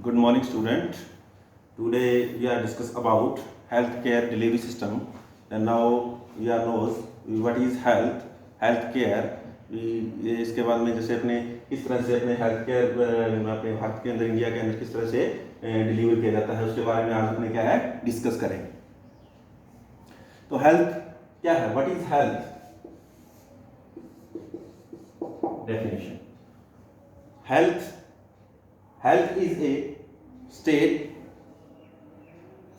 Good morning, student. Today we are discuss about healthcare delivery system, and now we are knows what is health, healthcare. इसके बाद में जैसे अपने किस तरह से अपने हेल्थ केयर अपने भारत के अंदर, इंडिया के अंदर किस तरह से डिलीवर किया जाता है, उसके बारे में आज अपने क्या है डिस्कस करेंगे। तो हेल्थ क्या है, what is health? Definition: health is a state,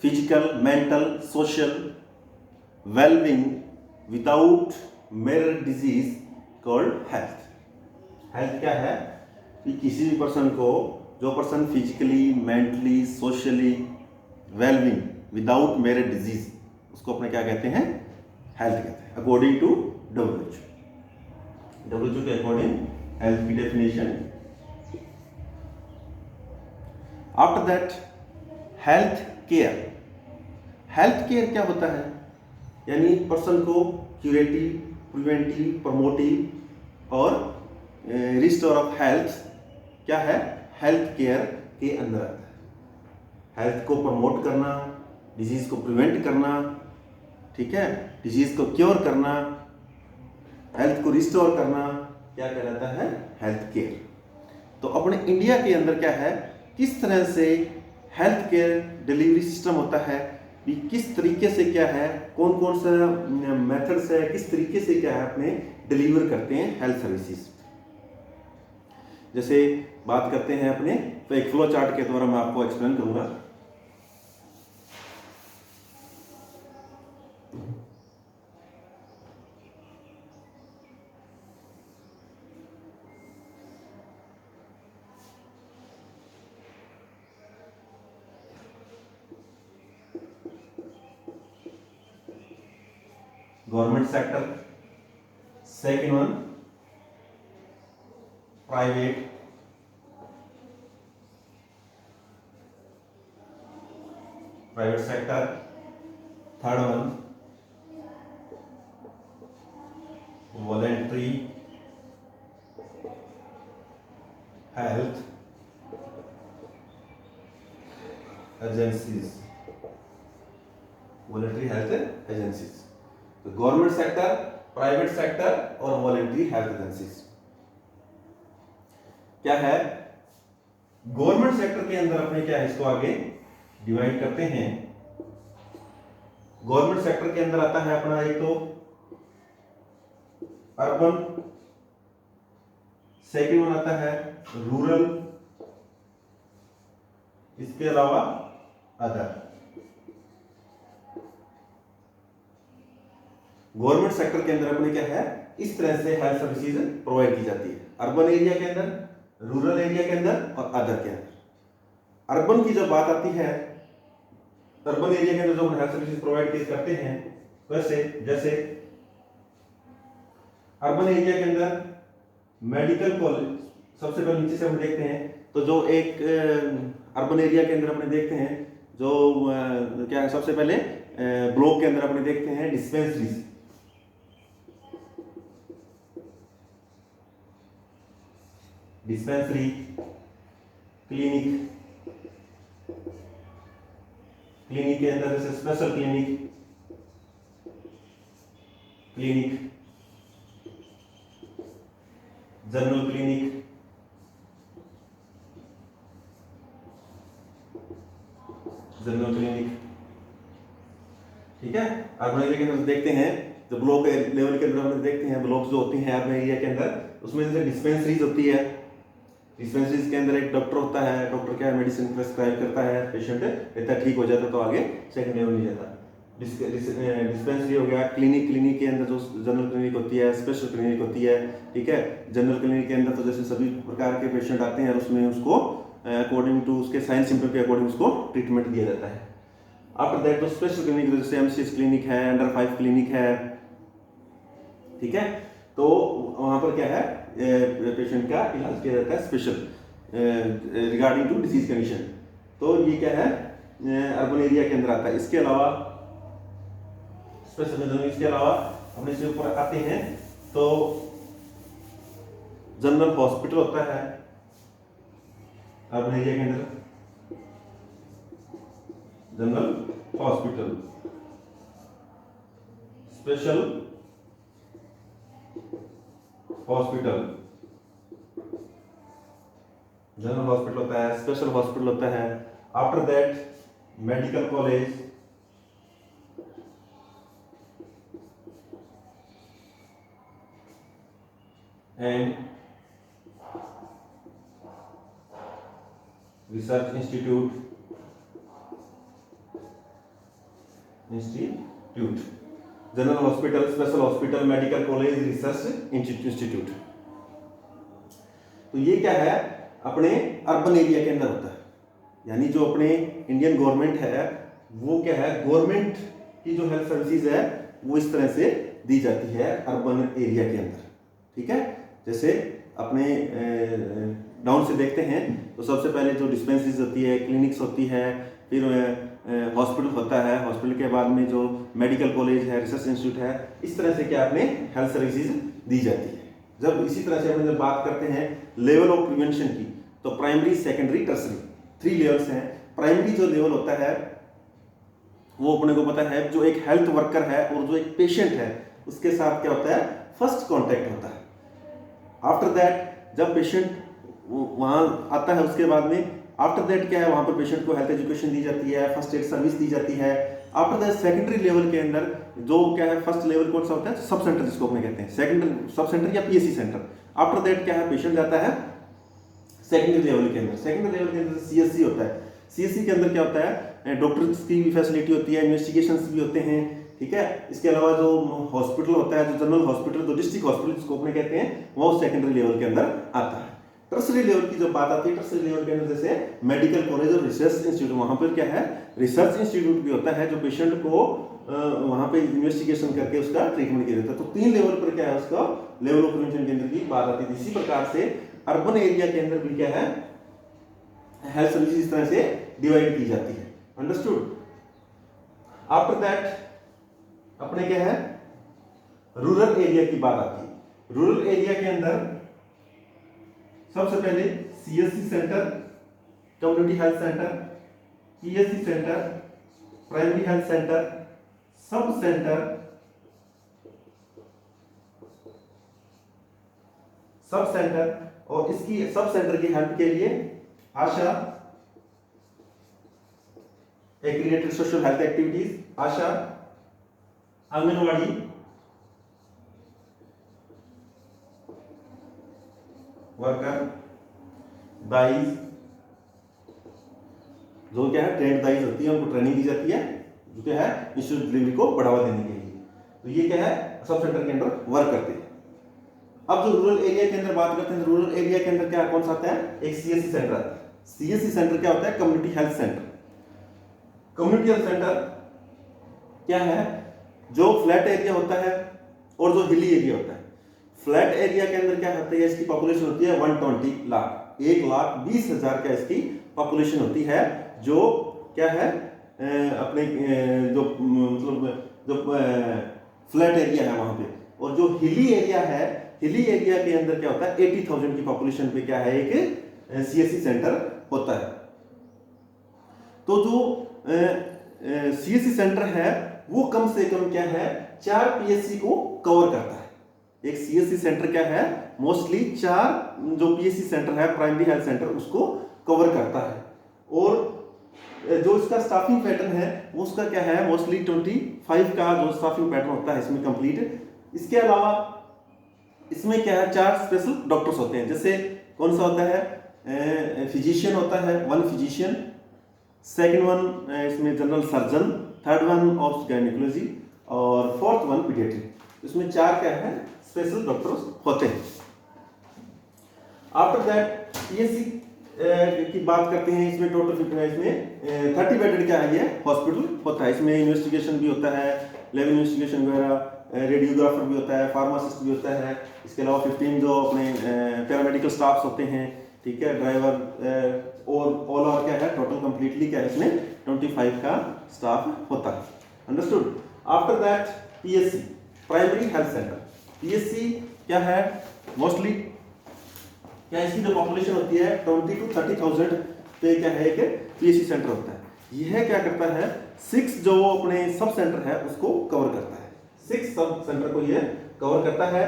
physical, mental, social well-being without mere disease called health. Health क्या है कि किसी भी पर्सन को, जो person physically, mentally, socially well being without मेरे डिजीज, उसको अपने क्या कहते हैं, हेल्थ कहते हैं, अकॉर्डिंग टू WHO के अकॉर्डिंग हेल्थ की definition. After that health care क्या होता है, यानी पर्सन को क्यूरेटिव, प्रिवेंटिव, प्रमोटिव और रिस्टोर ऑफ हेल्थ क्या है, हेल्थ केयर के अंदर आता है। हेल्थ को प्रमोट करना, डिजीज को प्रिवेंट करना, ठीक है, डिजीज को क्योर करना, हेल्थ को रिस्टोर करना, क्या कहलाता है, हेल्थ केयर। तो अपने इंडिया के अंदर क्या है, किस तरह से हेल्थ केयर डिलीवरी सिस्टम होता है, भी किस तरीके से क्या है, कौन कौन सा मेथड्स है, किस तरीके से क्या है अपने डिलीवर करते हैं हेल्थ सर्विसेज। जैसे बात करते हैं अपने, तो एक फ्लो चार्ट के द्वारा मैं आपको एक्सप्लेन करूंगा। Government sector, second one private, sector, third one voluntary health agencies, voluntary health agencies. तो गवर्नमेंट सेक्टर, प्राइवेट सेक्टर और वॉलेंट्री हेल्थ एजेंसीज क्या है। गवर्नमेंट सेक्टर के अंदर अपने क्या है, इसको आगे डिवाइड करते हैं। गवर्नमेंट सेक्टर के अंदर आता है अपना एक तो अर्बन, सेकंड वन आता है रूरल, इसके अलावा अदर। गवर्नमेंट सेक्टर के अंदर अपने क्या है, इस तरह से हेल्थ सर्विसेज प्रोवाइड की जाती है, अर्बन एरिया के अंदर, रूरल एरिया के अंदर और अदर के अंदर। अर्बन की जब बात आती है, अर्बन एरिया के अंदर जो हेल्थ सर्विसेज प्रोवाइड करते हैं, वैसे जैसे अर्बन एरिया के अंदर मेडिकल कॉलेज, सबसे पहले नीचे से हम देखते हैं, तो जो एक अर्बन एरिया के अंदर अपने देखते हैं, जो क्या है, सबसे पहले ब्लॉक के अंदर अपने देखते हैं डिस्पेंसरीज, क्लिनिक के अंदर जैसे स्पेशल क्लिनिक, जनरल क्लिनिक, ठीक है। अर्बन एरिया के अंदर देखते हैं, जो ब्लॉक लेवल के अंदर देखते हैं, ब्लॉक जो होती हैं अर्बन एरिया के अंदर, उसमें जैसे डिस्पेंसरीज होती है। डिस्पेंसरीज के अंदर एक डॉक्टर होता है, डॉक्टर क्या है, मेडिसिन प्रेस्क्राइब करता है, पेशेंट इतना ठीक हो जाता है तो आगे सेकंड लेवल नहीं जाता। डिस्पेंसरी हो गया। क्लिनिक के अंदर जो जनरल क्लिनिक होती है, स्पेशल क्लिनिक होती है, ठीक है। जनरल क्लिनिक के अंदर तो जैसे सभी प्रकार के पेशेंट आते हैं और उसमें उसको अकॉर्डिंग टू उसके साइन सिम्टम के अकॉर्डिंग उसको ट्रीटमेंट दिया जाता है। आफ्टर दैट जो स्पेशल क्लिनिक जैसे MCS क्लिनिक है, अंडर 5 क्लिनिक है, ठीक है। तो वहां पर क्या है, पेशेंट का इलाज किया जाता है special regarding to disease condition. तो ये क्या है, अर्बन एरिया के अंदर आता है। इसके अलावा इसके अलावा अपने इसके ऊपर आते हैं तो जनरल हॉस्पिटल होता है अर्बन एरिया के अंदर, general hospital, special hospital, general hospital होता है, स्पेशल हॉस्पिटल होता है। After that medical college, and research institute, general hospital, special hospital, medical college, research institute. तो ये क्या है, अपने अर्बन एरिया के अंदर होता है, यानी जो अपने इंडियन गवर्नमेंट है वो क्या है, गवर्नमेंट की जो हेल्थ सर्विसेज है वो इस तरह से दी जाती है अर्बन एरिया के अंदर, ठीक है। जैसे अपने डाउन से देखते हैं तो सबसे पहले जो डिस्पेंसरीज होती है, क्लिनिक्स होती है, फिर हॉस्पिटल होता है, हॉस्पिटल के बाद में जो मेडिकल कॉलेज है, रिसर्च इंस्टीट्यूट है, इस तरह से क्या अपने हेल्थ सर्विसेज दी जाती है। जब इसी तरह से हम जब बात करते हैं लेवल ऑफ प्रिवेंशन की, तो प्राइमरी, सेकेंडरी, टर्सरी, 3 लेवल्स हैं। प्राइमरी जो लेवल होता है वो अपने को पता है, जो एक हेल्थ वर्कर है और जो एक पेशेंट है उसके साथ क्या होता है, फर्स्ट कांटेक्ट होता है। आफ्टर दैट जब पेशेंट वहाँ आता है, उसके बाद में आफ्टर दैट क्या है, वहाँ पर पेशेंट को हेल्थ एजुकेशन दी जाती है, फर्स्ट एड सर्विस दी जाती है। आफ्टर दैट सेकेंडरी लेवल के अंदर जो क्या है, फर्स्ट लेवल कौन सा होता है, सब सेंटर जिसको अपने कहते हैं, सेकेंडरी सब सेंटर या पीएससी सेंटर। आफ्टर दैट क्या है, पेशेंट जाता है सेकेंडरी लेवल के अंदर। सेकेंडरी लेवल के अंदर सीएससी होता है। सीएससी के अंदर क्या होता है, डॉक्टर्स की भी फैसिलिटी होती है, इन्वेस्टिगेशंस भी होते हैं, ठीक है। इसके अलावा जो हॉस्पिटल होता है, जो जनरल हॉस्पिटल, जो डिस्ट्रिक्ट हॉस्पिटल जिसको अपने कहते हैं, वो सेकेंडरी लेवल के अंदर आता है। टर्सरी लेवल की जब बात आती है, टर्सरी लेवल के अंदर जैसे मेडिकल कॉलेज और रिसर्च इंस्टीट्यूट, वहां पर क्या है, रिसर्च इंस्टीट्यूट भी होता है, जो पेशेंट को वहां पे इन्वेस्टिगेशन करके उसका ट्रीटमेंट किया जाता है। तो 3 लेवल पर क्या है, उसका लेवल ऑफ प्रिवेंशन के अंदर की बात आती है। इसी प्रकार से अर्बन एरिया के अंदर भी क्या है, हेल्थ सर्विस इस तरह से डिवाइड की जाती है। अंडरस्टूड। आफ्टर दैट अपने क्या है, रूरल एरिया की बात आती है। रूरल एरिया के अंदर सबसे पहले CSC centre, community health centre, PSC centre, primary health centre, sub centre, sub centre, और इसकी सब सेंटर की हेल्प के लिए आशा, एग्रीगेटेड सोशल हेल्थ एक्टिविटीज, आशा, आंगनवाड़ी वर्कर, दाइज, जो क्या है ट्रेंड दाइज होती है, उनको ट्रेनिंग दी जाती है, जो क्या है इंस्टीट्यूट डिलीवरी को बढ़ावा देने के लिए। तो ये क्या है, सब सेंटर के अंदर वर्क करते हैं। अब जो रूरल एरिया के अंदर बात करते हैं, रूरल एरिया के अंदर क्या कौन सा आता है, एक सीएससी सेंटर आता है। सीएससी सेंटर क्या होता है, community health centre. Community health centre क्या है, जो फ्लैट एरिया होता है और जो हिली एरिया होता है। फ्लैट एरिया के अंदर क्या होता है, इसकी पॉपुलेशन होती है 120 लाख, 1,20,000 का इसकी पॉपुलेशन होती है, जो क्या है अपने जो मतलब जो फ्लैट एरिया है वहां पे। और जो हिली एरिया है, हिली एरिया के अंदर क्या होता है, 80,000 की पॉपुलेशन पे क्या है, एक सीएससी सेंटर होता है। तो जो सीएससी सेंटर है वो कम से कम क्या है, 4 पीएससी को कवर करता है। एक सीएससी सेंटर क्या है, मोस्टली 4 जो पीएससी सेंटर है, प्राइमरी हेल्थ सेंटर, उसको कवर करता है। और जो इसका स्टाफिंग पैटर्न है वो उसका क्या है, मोस्टली 25 का जो स्टाफिंग पैटर्न होता है इसमें कंप्लीट। इसके अलावा इसमें क्या है, 4 स्पेशल डॉक्टर्स होते हैं। जैसे कौन सा होता है, फिजिशियन होता है, 1 फिजिशियन, सेकंड वन इसमें general surgeon, third one of gynaecology, और फोर्थ वन पीडियाट्रिक। इसमें 4 क्या है, स्पेशल डॉक्टर्स होते हैं। आफ्टर दैट पीएससी की बात करते हैं, इसमें टोटल इसमें 30 बेडेड क्या है, ये हॉस्पिटल होता है। इसमें इन्वेस्टिगेशन भी होता है, लैब इन्वेस्टिगेशन वगैरह, रेडियोग्राफर भी होता है, फार्मासिस्ट भी होता है। इसके अलावा 15 जो अपने पैरामेडिकल स्टाफ्स होते हैं, ठीक है, ड्राइवर, और ऑल ओवर क्या है, टोटल कंप्लीटली क्या है, इसमें 25 का स्टाफ होता है। Understood. After that PSC, primary health centre. PSC क्या है, मोस्टली क्या इसकी जो पॉपुलेशन होती है 20 to 30,000 पे क्या है, एक पीएससी सेंटर होता है। यह क्या करता है, 6 जो अपने सब सेंटर है उसको कवर करता है, 6 सब सेंटर को यह कवर करता है।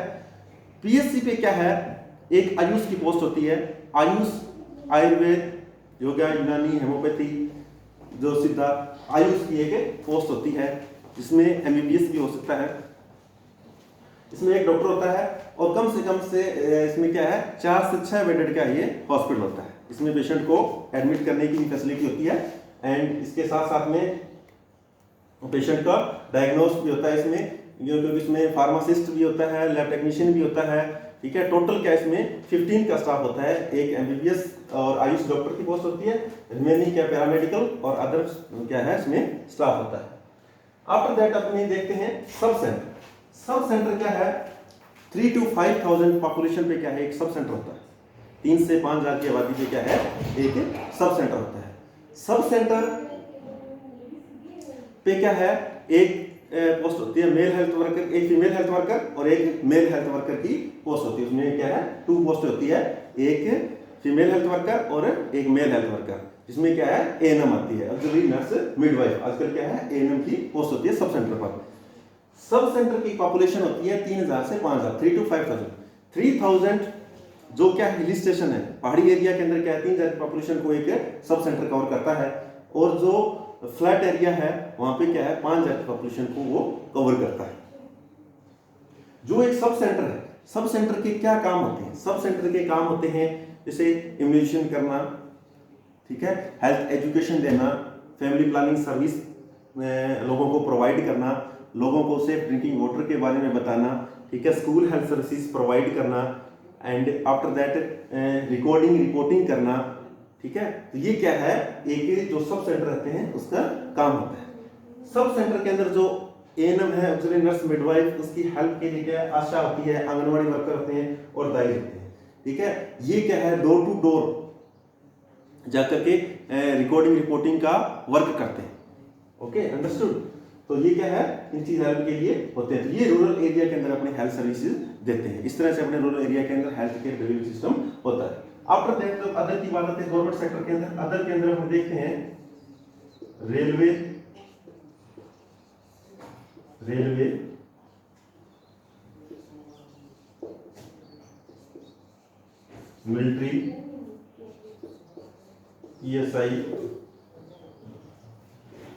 पीएससी पे क्या है, एक आयुष की पोस्ट होती है, आयुष आयुर्वेद, योगा, यूनानी, हेमोपैथी, जो सिद्धा, आयुष की एक पोस्ट होती है जिसमें एमबीबीएस भी हो सकता है। इसमें एक डॉक्टर होता है और कम से इसमें क्या है, 4 से 6 बेडेड का ये हॉस्पिटल होता है। इसमें पेशेंट को एडमिट करने की फैसिलिटी होती है एंड इसके साथ साथ में पेशेंट का डायग्नोस भी होता है इसमें, क्योंकि इसमें फार्मासिस्ट भी होता है, लैब टेक्नीशियन भी होता है, ठीक है। टोटल क्या इसमें 15 का स्टाफ होता है, एक एमबीबीएस और आयुष डॉक्टर की पोस्ट होती है, रिमेनिंग क्या पैरामेडिकल और अदर क्या है इसमें स्टाफ होता है। आफ्टर दैट अपने देखते हैं सब सेंटर। सब सेंटर क्या है, 3 to 5,000 पॉपुलेशन पे क्या है एक सब सेंटर होता है, 3 से 5,000 की आबादी पे क्या है एक सब सेंटर होता है। सब सेंटर पे क्या है, एक पोस्ट होती है मेल हेल्थ वर्कर, एक फीमेल हेल्थ वर्कर और एक मेल हेल्थ वर्कर की पोस्ट होती है। उसमें क्या है 2 पोस्ट होती है, एक फीमेल हेल्थ वर्कर और एक मेल हेल्थ वर्कर, जिसमें क्या है एएनएम आती है, ऑक्सिलरी नर्स मिडवाइफ। आजकल क्या है एएनएम की पोस्ट होती है सब सेंटर पर। सब सेंटर की पॉपुलेशन होती है 3,000 से 5,000, 3 to 5,000। 3,000 जो क्या हिल स्टेशन है, पहाड़ी एरिया के अंदर क्या है 3,000 पॉपुलेशन को एक सब सेंटर कवर करता है, और जो फ्लैट एरिया है वहां पे क्या है 5,000 पॉपुलेशन को वो कवर करता है। जो एक सब सेंटर है, सब सेंटर के क्या काम होते हैं, सब सेंटर के काम होते हैं जैसे इम्यूनाइजेशन करना, ठीक है, हेल्थ एजुकेशन देना, फैमिली प्लानिंग सर्विस लोगों को प्रोवाइड करना, लोगों को सेफ ड्रिंकिंग वाटर के बारे में बताना, ठीक है, स्कूल हेल्थ सर्विसेज प्रोवाइड करना एंड आफ्टर दैट रिपोर्टिंग करना, ठीक है। तो ये क्या है एक जो सब सेंटर रहते हैं उसका काम होता है। सब सेंटर के अंदर जो एएनएम है, ऑक्सिलरी नर्स मिडवाइफ, उसकी हेल्प के लिए क्या आशा होती है, आंगनवाड़ी वर्कर होते हैं और दाई होते हैं, ठीक है। ये क्या है डोर टू डोर जाकर के रिपोर्टिंग का वर्क करते हैं। Okay, understood. तो ये क्या है इन चीज हेल्प के लिए होते हैं। तो ये रूरल एरिया के अंदर अपने हेल्थ सर्विसेज देते हैं। इस तरह से अपने रूरल एरिया के अंदर हेल्थ केयर डिलीवरी सिस्टम होता है। आफ्टर दैट जब अदर की बात आती है गवर्नमेंट सेक्टर के अंदर, अदर के अंदर हम देखते हैं रेलवे मिलिट्री, ईएसआई,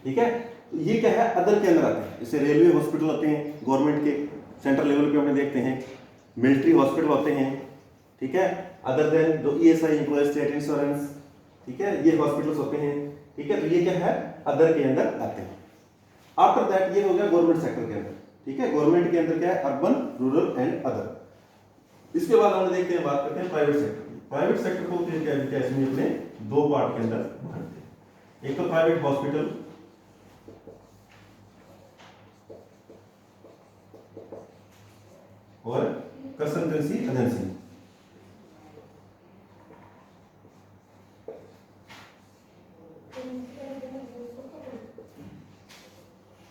ठीक है। ये क्या है अदर के अंदर आते हैं। जैसे रेलवे हॉस्पिटल होते हैं गवर्नमेंट के, सेंट्रल लेवल पे हमने देखते हैं, मिलिट्री हॉस्पिटल होते हैं, ठीक है। अदर देन जो ईएसआई एम्प्लॉय स्टेट इंश्योरेंस, ठीक है, ये हॉस्पिटल्स होते हैं, ठीक है। तो ये क्या है अदर के अंदर आते हैं। आफ्टर दैट ये हो गया गवर्नमेंट सेक्टर के अंदर, ठीक है। गवर्नमेंट के अंदर क्या है अर्बन, रूरल एंड अदर। इसके बाद हम देखते हैं, बात करते हैं प्राइवेट सेक्टर। प्राइवेट सेक्टर को क्या इसमें अपने 2 पार्ट के अंदर बांटते हैं। एक तो प्राइवेट हॉस्पिटल और कंसल्टेंसी एजेंसी।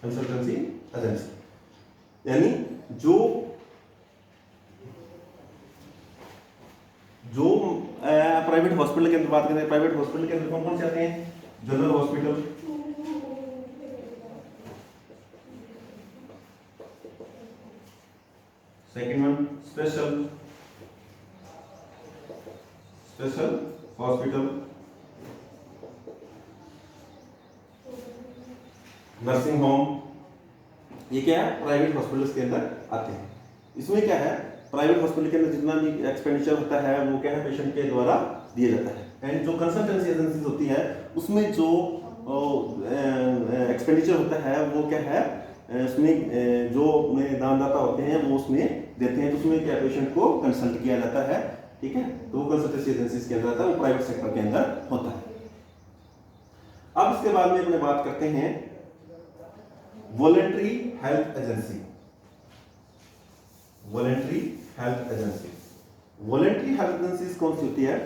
कंसल्टेंसी एजेंसी यानी जो प्राइवेट हॉस्पिटल के अंदर बात करें, प्राइवेट हॉस्पिटल के अंदर कौन कौन से आते हैं, general hospital, second one special hospital, nursing home. ये क्या है प्राइवेट हॉस्पिटल्स के अंदर आते हैं। इसमें क्या है प्राइवेट हॉस्पिटल के अंदर जितना भी एक्सपेंडिचर होता है वो क्या है पेशेंट के द्वारा दिया जाता है। एंड जो कंसल्टेंसी एजेंसीज होती है उसमें जो एक्सपेंडिचर होता है वो क्या है उसमें जो दानदाता होते हैं वो उसमें देते हैं। तो उसमें क्या पेशेंट को कंसल्ट किया जाता है, ठीक है। तो वो कंसल्टेंसी एजेंसीज के अंदर आता है, वो प्राइवेट सेक्टर के अंदर होता है। अब इसके बाद में अपने बात करते हैं voluntary health agency. Voluntary health agency, voluntary health agency कौन सी होती है,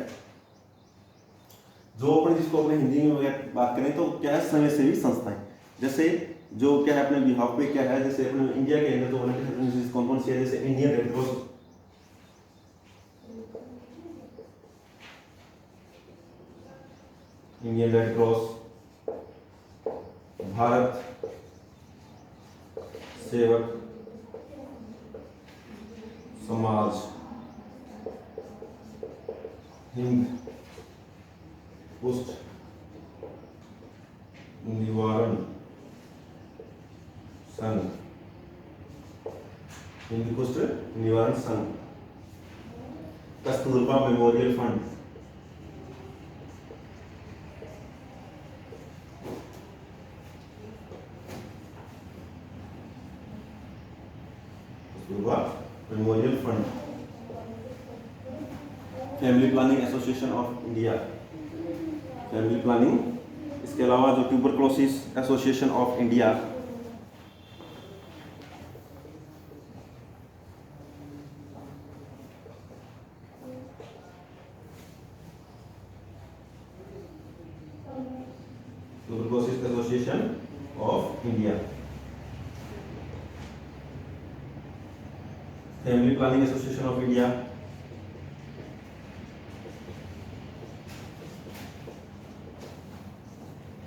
जो अपन जिसको अपने हिंदी में बात करें तो क्या है स्वयंसेवी संस्थाएं। जैसे जो क्या है अपने बिहाफ पे क्या है, जैसे अपने इंडिया के अंदर तो वॉलंटरी हेल्थ एजेंसी कौन कौन सी है, जैसे Indian red cross, Indian red cross, Bharat सेवक समाज हिंद कुष्ठ निवारण संघ, हिंद कुष्ठ निवारण संघ, Kasturba memorial fund, Kasturba memorial fund, family planning association of India, family planning, इसके अलावा जो tuberculosis association of India, tuberculosis association of India, family planning association of India,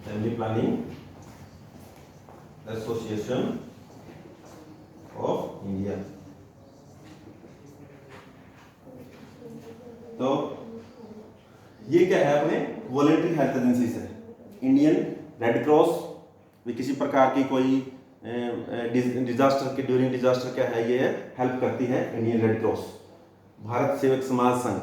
family planning association of India. तो ये क्या है, अपने वॉलेंटरी हेल्थ एजेंसीज है। Indian red cross भी किसी प्रकार की कोई डिजास्टर के ड्यूरिंग डिजास्टर क्या है, ये हेल्प करती है इंडियन रेड क्रॉस। भारत सेवक समाज संघ,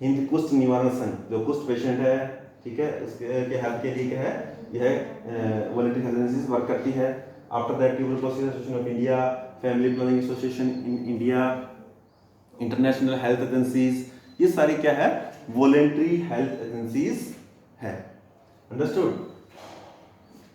हिंद कुष्ठ निवारण संघ, जो कुष्ठ पेशेंट है, ठीक है, उसके हेल्प के लिए क्या है, यह वॉलंटरी हेल्थ एजेंसीज वर्क करती है। After that tuberculosis association of India, family planning association in India, international health agencies, ये सारी क्या है, वॉलंटरी हेल्थ एजेंसीज है। अंडरस्टूड?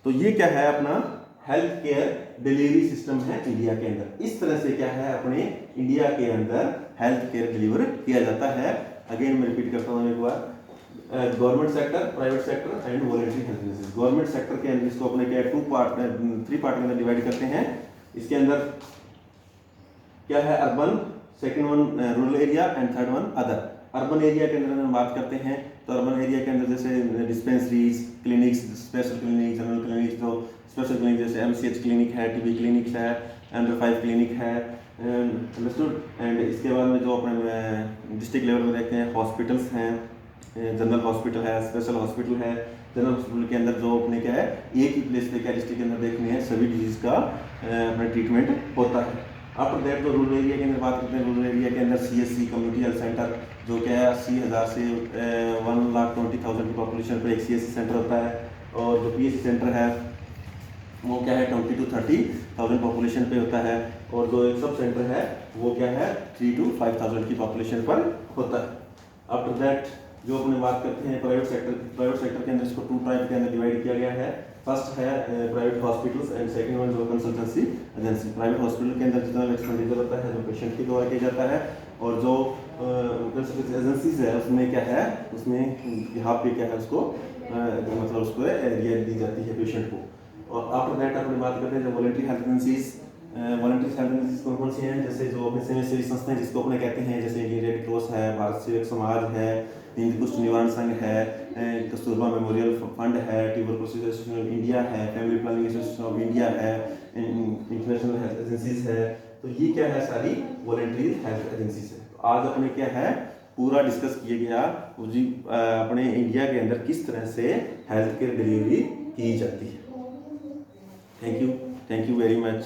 तो ये क्या है, अपना हेल्थ केयर डिलीवरी सिस्टम है इंडिया के अंदर। इस तरह से क्या है, अपने इंडिया के अंदर हेल्थ केयर डिलीवर किया जाता है। अगेन मैं रिपीट करता हूँ एक बार, government sector, private sector and voluntary health agencies. Government sector के अंदर इसको अपने क्या थ्री पार्ट के अंदर डिवाइड करते हैं। इसके अंदर क्या है, urban, second one rural area and third one other. Urban area के अंदर हम बात करते हैं तो अर्बन एरिया के अंदर जैसे dispensaries, clinics, special clinic, general clinic, जो स्पेशल क्लिनिक जैसे एमसीएच क्लिनिक है, टीबी क्लिनिक है, अंडर 5 क्लिनिक है, अंडरस्टूड। एंड इसके बाद में जो अपने डिस्ट्रिक्ट लेवल में देखते हैं, हॉस्पिटल्स हैं, जनरल हॉस्पिटल है, स्पेशल हॉस्पिटल है। जनरल हॉस्पिटल के अंदर जो अपने क्या है, एक ही प्लेस पे क्या डिस्ट्रिक्ट के अंदर देखनी है, सभी डिजीज का अपना ट्रीटमेंट होता है। आफ्टर दैट जो रूरल एरिया के अंदर बात करते हैं, रूरल एरिया के अंदर CSC कम्युनिटी हेल्थ सेंटर, जो क्या है 80,000 से 1,20,000 की पॉपुलेशन पर एक CSC सेंटर होता है। और जो PSC सेंटर है वो क्या है 20 to 30,000 पॉपुलेशन पे होता है। और जो एक सब सेंटर है वो क्या है 3 to 5,000 की पॉपुलेशन पर होता है। आफ्टर दैट जो अपने बात करते हैं प्राइवेट सेक्टर के अंदर इसको 2 टाइप के अंदर डिवाइड किया गया है। फर्स्ट है private hospitals and second one जो कंसल्टेंसी एजेंसी। प्राइवेट हॉस्पिटल के अंदर जितना एक्सपेंडिचर होता है जो पेशेंट के द्वारा किया जाता है, और जो कंसल्टेंसी एजेंसीज है उसमें क्या है, उसमें यहाँ पे क्या है उसको मतलब उसको रियायत दी जाती है पेशेंट को। और आफ्टर दैट अपनी बात करते हैं जो voluntary health agencies. Voluntary health agencies कौन कौन सी हैं, जैसे जो अपने सेवी संस्थाएं जिसको अपने कहते हैं, जैसे इंडियन रेड क्रॉस है, भारत सेवक समाज है, हिंद कुष्ठ निवारण संघ है, कस्तूरबा मेमोरियल फंड है, ट्यूबरक्लोसिस एसोसिएशन ऑफ इंडिया है, family planning association of India है, इंटरनेशनल हेल्थ एजेंसीज है। तो ये क्या है, सारी वॉलंटरी हेल्थ एजेंसीज है। तो आज अपने क्या है पूरा डिस्कस किया गया जी अपने इंडिया के अंदर किस तरह से हेल्थ केयर डिलीवरी की जाती है। Thank you very much.